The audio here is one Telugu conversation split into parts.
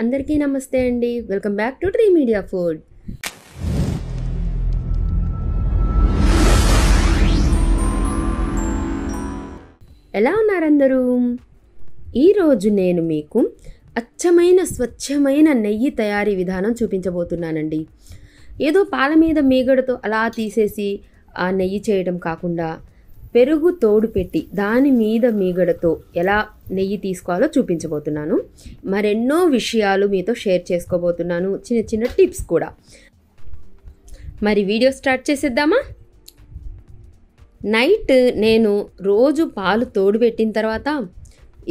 అందరికీ నమస్తే అండి. Welcome back to tree media food. ఎలా ఉన్నారు అందరూ? ఈరోజు నేను మీకు అచ్చమైన స్వచ్ఛమైన నెయ్యి తయారీ విధానం చూపించబోతున్నానండి. ఏదో పాల మీద మీగడతో అలా తీసేసి ఆ నెయ్యి చేయడం కాకుండా పెరుగు తోడు పెట్టి దాని మీద మీగడతో ఎలా నెయ్యి తీసుకోవాలో చూపించబోతున్నాను. మరెన్నో విషయాలు మీతో షేర్ చేసుకోబోతున్నాను, చిన్న చిన్న టిప్స్ కూడా. మరి వీడియో స్టార్ట్ చేసేద్దామా? నైట్ నేను రోజు పాలు తోడు పెట్టిన తర్వాత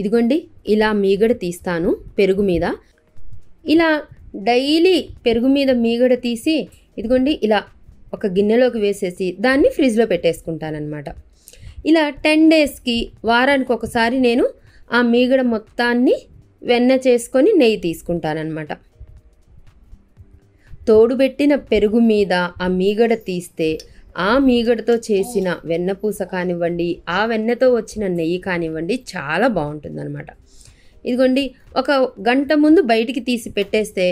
ఇదిగోండి ఇలా మీగడ తీస్తాను పెరుగు మీద. ఇలా డైలీ పెరుగు మీద మీగడ తీసి ఇదిగోండి ఇలా ఒక గిన్నెలోకి వేసేసి దాన్ని ఫ్రిడ్జ్లో పెట్టేసుకుంటానన్నమాట. ఇలా 10 డేస్కి వారానికి ఒకసారి నేను ఆ మీగడ మొత్తాన్ని వెన్న చేసుకొని నెయ్యి తీసుకుంటానన్నమాట. తోడుబెట్టిన పెరుగు మీద ఆ మీగడ తీస్తే ఆ మీగడతో చేసిన వెన్నపూస కానివ్వండి, ఆ వెన్నతో వచ్చిన నెయ్యి కానివ్వండి చాలా బాగుంటుందన్నమాట. ఇదిగోండి ఒక గంట ముందు బయటికి తీసి పెట్టేస్తే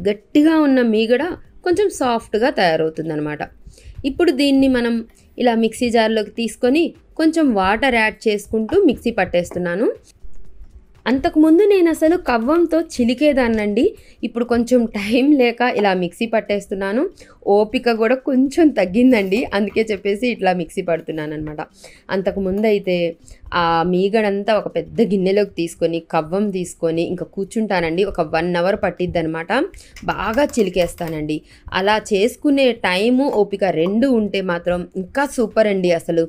గట్టిగా ఉన్న మీగడ కొంచెం సాఫ్ట్గా తయారవుతుందన్నమాట. ఇప్పుడు దీన్ని మనం ఇలా మిక్సీ జార్లోకి తీసుకొని కొంచెం వాటర్ యాడ్ చేసుకుంటూ మిక్సీ పట్టేస్తున్నాను. అంతకుముందు నేను అసలు కవ్వంతో చిలికేదాన్నండి. ఇప్పుడు కొంచెం టైం లేక ఇలా మిక్సీ పట్టేస్తున్నాను. ఓపిక కూడా కొంచెం తగ్గిందండి, అందుకే చెప్పేసి ఇట్లా మిక్సీ పడుతున్నాను అనమాట. అంతకుముందు అయితే ఆ మీగడంతా ఒక పెద్ద గిన్నెలోకి తీసుకొని కవ్వం తీసుకొని ఇంకా కూర్చుంటానండి. ఒక 1 అవర్ పట్టిద్ది అనమాట. బాగా చిలికేస్తానండి. అలా చేసుకునే టైము ఓపిక 2 ఉంటే మాత్రం ఇంకా సూపర్ అండి. అసలు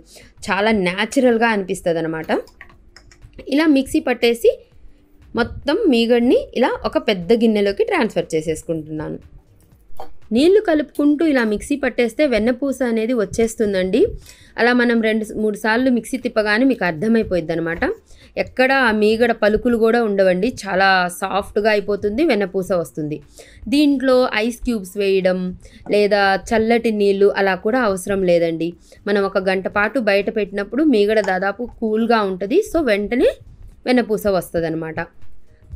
చాలా న్యాచురల్గా అనిపిస్తుంది అనమాట. ఇలా మిక్సీ పట్టేసి మొత్తం మీగడ్ని ఇలా ఒక పెద్ద గిన్నెలోకి ట్రాన్స్ఫర్ చేసేసుకుంటున్నాను. నీళ్లు కలుపుకుంటూ ఇలా మిక్సీ పట్టేస్తే వెన్నపూస అనేది వచ్చేస్తుందండి. అలా మనం 2-3 సార్లు మిక్సీ తిప్పగానే మీకు అర్థమైపోయింది అనమాట. ఎక్కడ ఆ మీగడ పలుకులు కూడా ఉండవండి. చాలా సాఫ్ట్గా అయిపోతుంది, వెన్నపూస వస్తుంది. దీంట్లో ఐస్ క్యూబ్స్ వేయడం లేదా చల్లటి నీళ్ళు అలా కూడా అవసరం లేదండి. మనం ఒక గంట పాటు బయట పెట్టినప్పుడు మీగడ దాదాపు కూల్గా ఉంటుంది. సో వెంటనే వెన్నపూస వస్తుంది అనమాట.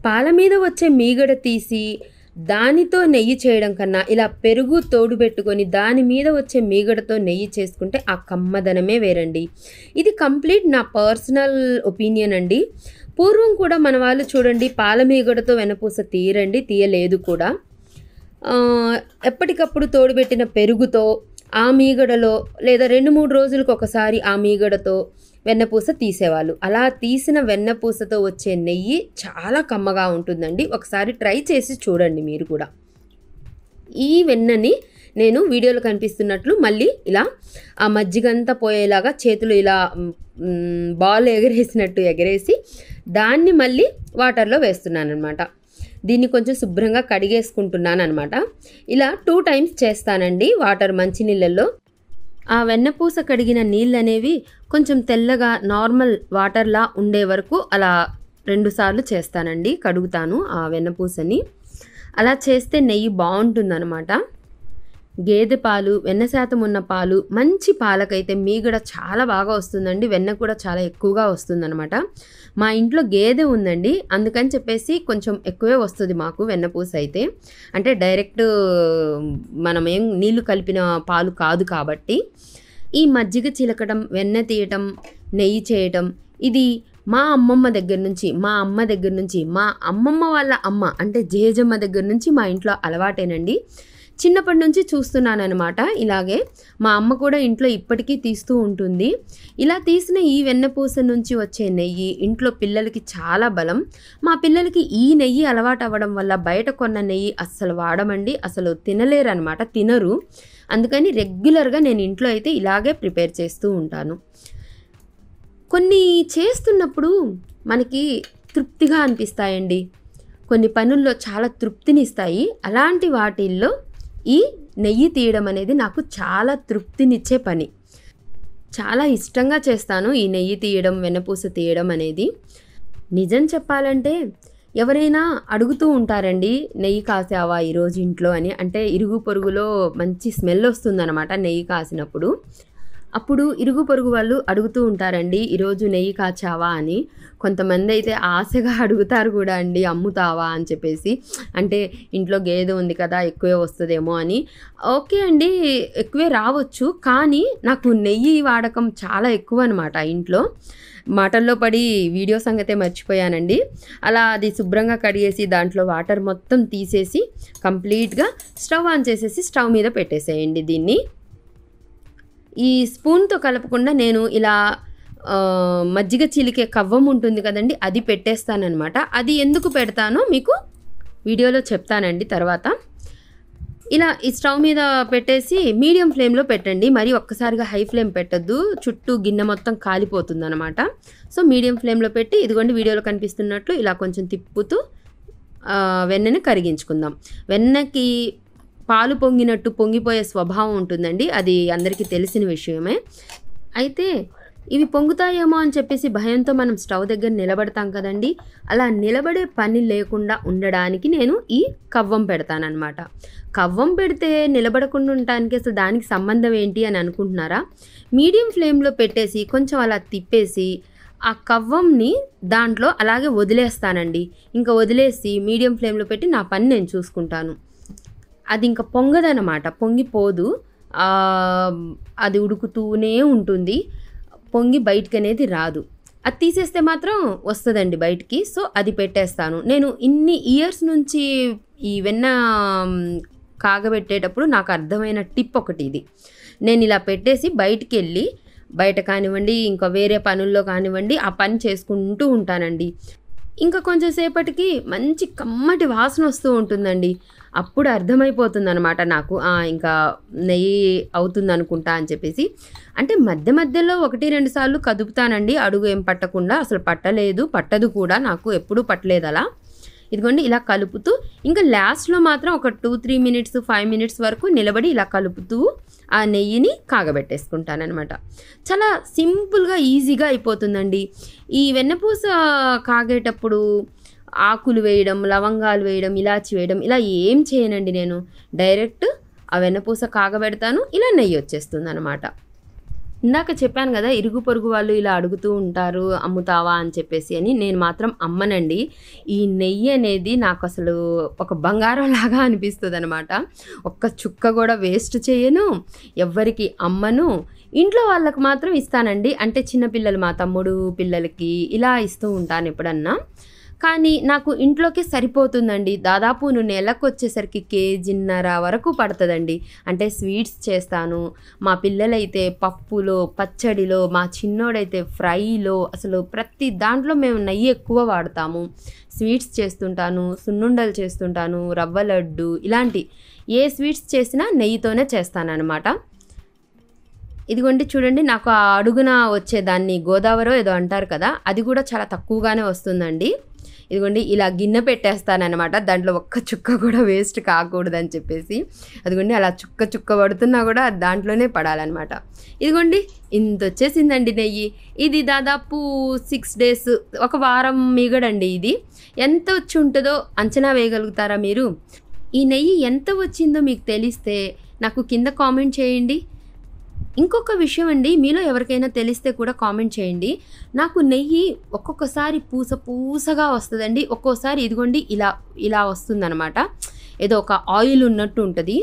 పాల మీద వచ్చే మీగడ తీసి దానితో నెయ్యి చేయడం కన్నా ఇలా పెరుగు తోడు పెట్టుకొని దాని మీద వచ్చే మీగడతో నెయ్యి చేసుకుంటే ఆ కమ్మదనమే వేరండి. ఇది కంప్లీట్ నా పర్సనల్ ఒపీనియన్ అండి. పూర్వం కూడా మన వాళ్ళు చూడండి పాల మీగడతో వెన్నపూస తీయలేదు కూడా. ఎప్పటికప్పుడు తోడుబెట్టిన పెరుగుతో ఆ మీగడలో లేదా 2-3 రోజులకు ఒకసారి ఆ మీగడతో వెన్నపూస తీసేవాళ్ళు. అలా తీసిన వెన్నపూసతో వచ్చే నెయ్యి చాలా కమ్మగా ఉంటుందండి. ఒకసారి ట్రై చేసి చూడండి మీరు కూడా. ఈ వెన్నని నేను వీడియోలో కనిపిస్తున్నట్లు మళ్ళీ ఇలా ఆ మజ్జిగంతా పోయేలాగా చేతులు ఇలా బాల్ ఎగరేసినట్టు ఎగరేసి దాన్ని మళ్ళీ వాటర్లో వేస్తున్నాను అనమాట. దీన్ని కొంచెం శుభ్రంగా కడిగేసుకుంటున్నాను అనమాట. ఇలా 2 టైమ్స్ చేస్తానండి వాటర్ మంచినీళ్ళల్లో. ఆ వెన్నపూస కడిగిన నీళ్ళు అనేవి కొంచెం తెల్లగా నార్మల్ వాటర్లా ఉండే వరకు అలా 2 సార్లు చేస్తానండి, కడుగుతాను ఆ వెన్నపూసని. అలా చేస్తే నెయ్యి బాగుంటుందన్నమాట. గేదె పాలు, వెన్న శాతం ఉన్న పాలు, మంచి పాలకైతే మీగడ చాలా బాగా వస్తుందండి. వెన్న కూడా చాలా ఎక్కువగా వస్తుందన్నమాట. మా ఇంట్లో గేదె ఉందండి, అందుకని చెప్పేసి కొంచెం ఎక్కువే వస్తుంది మాకు వెన్నపూస అయితే. అంటే డైరెక్ట్ మనమేం నీళ్లు కలిపిన పాలు కాదు కాబట్టి. ఈ మజ్జిగ చిలకడం, వెన్న తీయటం, నెయ్యి చేయటం ఇది మా అమ్మమ్మ దగ్గర నుంచి, మా అమ్మ దగ్గర నుంచి, మా అమ్మమ్మ వాళ్ళ అమ్మ అంటే జేజమ్మ దగ్గర నుంచి మా ఇంట్లో అలవాటేనండి. చిన్నప్పటి నుంచి చూస్తున్నాను అనమాట. ఇలాగే మా అమ్మ కూడా ఇంట్లో ఇప్పటికీ తీస్తూ ఉంటుంది. ఇలా తీసిన ఈ వెన్నపూస నుంచి వచ్చే నెయ్యి ఇంట్లో పిల్లలకి చాలా బలం. మా పిల్లలకి ఈ నెయ్యి అలవాటు అవ్వడం వల్ల బయట కొన్న నెయ్యి అస్సలు వాడమండి, అసలు తినలేరు అనమాట, తినరు. అందుకని రెగ్యులర్గా నేను ఇంట్లో అయితే ఇలాగే ప్రిపేర్ చేస్తూ ఉంటాను. కొన్ని చేస్తున్నప్పుడు మనకి తృప్తిగా అనిపిస్తాయండి, కొన్ని పనుల్లో చాలా తృప్తినిస్తాయి. అలాంటి వాటిల్లో ఈ నెయ్యి తీయడం అనేది నాకు చాలా తృప్తినిచ్చే పని. చాలా ఇష్టంగా చేస్తాను ఈ నెయ్యి తీయడం, వెన్నపూస తీయడం అనేది. నిజం చెప్పాలంటే ఎవరైనా అడుగుతూ ఉంటారండి, నెయ్యి కాసావా ఈరోజు ఇంట్లో అని. అంటే ఇరుగు పొరుగులో మంచి స్మెల్ వస్తుందన్నమాట నెయ్యి కాసినప్పుడు. అప్పుడు ఇరుగు పొరుగు వాళ్ళు అడుగుతూ ఉంటారండి, ఈరోజు నెయ్యి కాచావా అని. కొంతమంది అయితే ఆశగా అడుగుతారు కూడా అండి, అమ్ముతావా అని చెప్పేసి. అంటే ఇంట్లో గేదె ఉంది కదా, ఎక్కువే వస్తుందేమో అని. ఓకే అండి, ఎక్కువే రావచ్చు, కానీ నాకు నెయ్యి వాడకం చాలా ఎక్కువ అనమాట ఇంట్లో. మాటల్లో పడి వీడియో సంగతే మర్చిపోయానండి. అలా అది శుభ్రంగా కడిగేసి దాంట్లో వాటర్ మొత్తం తీసేసి కంప్లీట్గా స్టవ్ ఆన్ చేసేసి స్టవ్ మీద పెట్టేసేయండి. దీన్ని ఈ స్పూన్తో కలపకుండా నేను ఇలా మజ్జిగ చిలికే కవ్వం ఉంటుంది కదండి, అది పెట్టేస్తానన్నమాట. అది ఎందుకు పెడతానో మీకు వీడియోలో చెప్తానండి తర్వాత. ఇలా ఈ స్టవ్ మీద పెట్టేసి మీడియం ఫ్లేమ్లో పెట్టండి, మరి ఒక్కసారిగా హై ఫ్లేమ్ పెట్టద్దు, చుట్టూ గిన్నె మొత్తం కాలిపోతుంది అనమాట. సో మీడియం ఫ్లేమ్లో పెట్టి ఇదిగోండి వీడియోలో కనిపిస్తున్నట్లు ఇలా కొంచెం తిప్పుతూ వెన్నని కరిగించుకుందాం. వెన్నకి పాలు పొంగినట్టు పొంగిపోయే స్వభావం ఉంటుందండి, అది అందరికీ తెలిసిన విషయమే. అయితే ఇవి పొంగుతాయేమో అని చెప్పేసి భయంతో మనం స్టవ్ దగ్గర నిలబడతాం కదండి, అలా నిలబడే పని లేకుండా ఉండడానికి నేను ఈ కవ్వం పెడతానమాట. కవ్వం పెడితే నిలబడకుండా ఉండటానికి అసలు దానికి సంబంధం ఏంటి అని అనుకుంటున్నారా? మీడియం ఫ్లేమ్లో పెట్టేసి కొంచెం అలా తిప్పేసి ఆ కవ్వంని దాంట్లో అలాగే వదిలేస్తానండి. ఇంకా వదిలేసి మీడియం ఫ్లేమ్లో పెట్టి నా పని నేను చూసుకుంటాను. అది ఇంకా పొంగదనమాట, పొంగిపోదు, అది ఉడుకుతూనే ఉంటుంది, పొంగి బయటికి అనేది రాదు. అది తీసేస్తే మాత్రం వస్తుందండి బయటికి. సో అది పెట్టేస్తాను. నేను ఇన్ని ఇయర్స్ నుంచి ఈ వెన్న కాగబెట్టేటప్పుడు నాకు అర్థమైన టిప్ ఒకటి ఇది. నేను ఇలా పెట్టేసి బయటికి వెళ్ళి బయట కానివ్వండి, ఇంకా వేరే పనుల్లో కానివ్వండి, ఆ పని చేసుకుంటూ ఉంటానండి. ఇంకా కొంచెం సేపటికి మంచి కమ్మటి వాసన వస్తూ ఉంటుందండి. అప్పుడు అర్థమైపోతుంది అనమాట నాకు, ఇంకా నెయ్యి అవుతుంది అనుకుంటా అని చెప్పేసి. అంటే మధ్య మధ్యలో 1-2 సార్లు కదుపుతానండి, అడుగు ఏం పట్టకుండా. అసలు పట్టదు కూడా, నాకు ఎప్పుడూ పట్టలేదు అలా. ఇదిగోండి ఇలా కలుపుతూ ఇంకా లాస్ట్లో మాత్రం ఒక 2-3 మినిట్స్ 5 మినిట్స్ వరకు నిలబడి ఇలా కలుపుతూ ఆ నెయ్యిని కాగబెట్టేసుకుంటానమాట. చాలా సింపుల్గా ఈజీగా అయిపోతుందండి. ఈ వెన్నపూస కాగేటప్పుడు ఆకులు వేయడం, లవంగాలు వేయడం, ఇలాచి వేయడం ఇలా ఏం చేయనండి. నేను డైరెక్ట్ ఆ వెన్నపూస కాగబెడతాను, ఇలా నెయ్యి వచ్చేస్తుంది అనమాట. ఇందాక చెప్పాను కదా, ఇరుగు పొరుగు వాళ్ళు ఇలా అడుగుతూ ఉంటారు, అమ్ముతావా అని చెప్పేసి అని. నేను మాత్రం అమ్మనండి. ఈ నెయ్యి అనేది నాకు అసలు ఒక బంగారం లాగా అనిపిస్తుంది అనమాట. ఒక్క చుక్క కూడా వేస్ట్ చేయను, ఎవ్వరికి అమ్మను. ఇంట్లో వాళ్ళకు మాత్రం ఇస్తానండి. అంటే చిన్నపిల్లలు, మా తమ్ముడు పిల్లలకి ఇలా ఇస్తూ ఉంటాను ఎప్పుడన్నా. కానీ నాకు ఇంట్లోకి సరిపోతుందండి. దాదాపు నెలకు వచ్చేసరికి 1.5 కేజీ వరకు పడుతుందండి. అంటే స్వీట్స్ చేస్తాను, మా పిల్లలైతే పప్పులో, పచ్చడిలో, మా చిన్నోడైతే ఫ్రైలో, అసలు ప్రతి దాంట్లో మేము నెయ్యి ఎక్కువ వాడతాము. స్వీట్స్ చేస్తుంటాను, సున్నుండలు చేస్తుంటాను, రవ్వ లడ్డు, ఇలాంటి ఏ స్వీట్స్ చేసినా నెయ్యితోనే చేస్తానన్నమాట. ఇదిగోండి చూడండి, నాకు ఆ అడుగున వచ్చేదాన్ని గోదావరో ఏదో అంటారు కదా, అది కూడా చాలా తక్కువగానే వస్తుందండి. ఇదిగోండి ఇలా గిన్నె పెట్టేస్తానమాట, దాంట్లో ఒక్క చుక్క కూడా వేస్ట్ కాకూడదని చెప్పేసి. అదిగోండి అలా చుక్క చుక్క పడుతున్నా కూడా దాంట్లోనే పడాలన్నమాట. ఇదిగోండి ఇంత వచ్చేసిందండి నెయ్యి. ఇది దాదాపు 6 డేస్, ఒక వారం మీగడండి. ఇది ఎంత వచ్చి ఉంటుందో అంచనా వేయగలుగుతారా మీరు? ఈ నెయ్యి ఎంత వచ్చిందో మీకు తెలిస్తే నాకు కింద కామెంట్ చేయండి. ఇంకొక విషయం అండి, మీలో ఎవరికైనా తెలిస్తే కూడా కామెంట్ చేయండి. నాకు నెయ్యి ఒక్కొక్కసారి పూసగా వస్తుందండి, ఒక్కోసారి ఇదిగోండి ఇలా వస్తుందన్నమాట. ఏదో ఒక ఆయిల్ ఉన్నట్టు ఉంటుంది.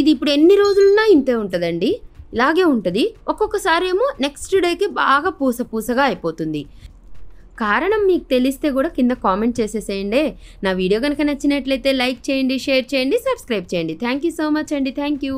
ఇది ఇప్పుడు ఎన్ని రోజులున్నా ఇంతే ఉంటుందండి, ఇలాగే ఉంటుంది. ఒక్కొక్కసారి ఏమో నెక్స్ట్ డేకి బాగా పూసగా అయిపోతుంది. కారణం మీకు తెలిస్తే కూడా కింద కామెంట్ చేసేసేయండి. నా వీడియో కనుక నచ్చినట్లయితే లైక్ చేయండి, షేర్ చేయండి, సబ్స్క్రైబ్ చేయండి. థ్యాంక్ యూ సో మచ్ అండి. Thank you.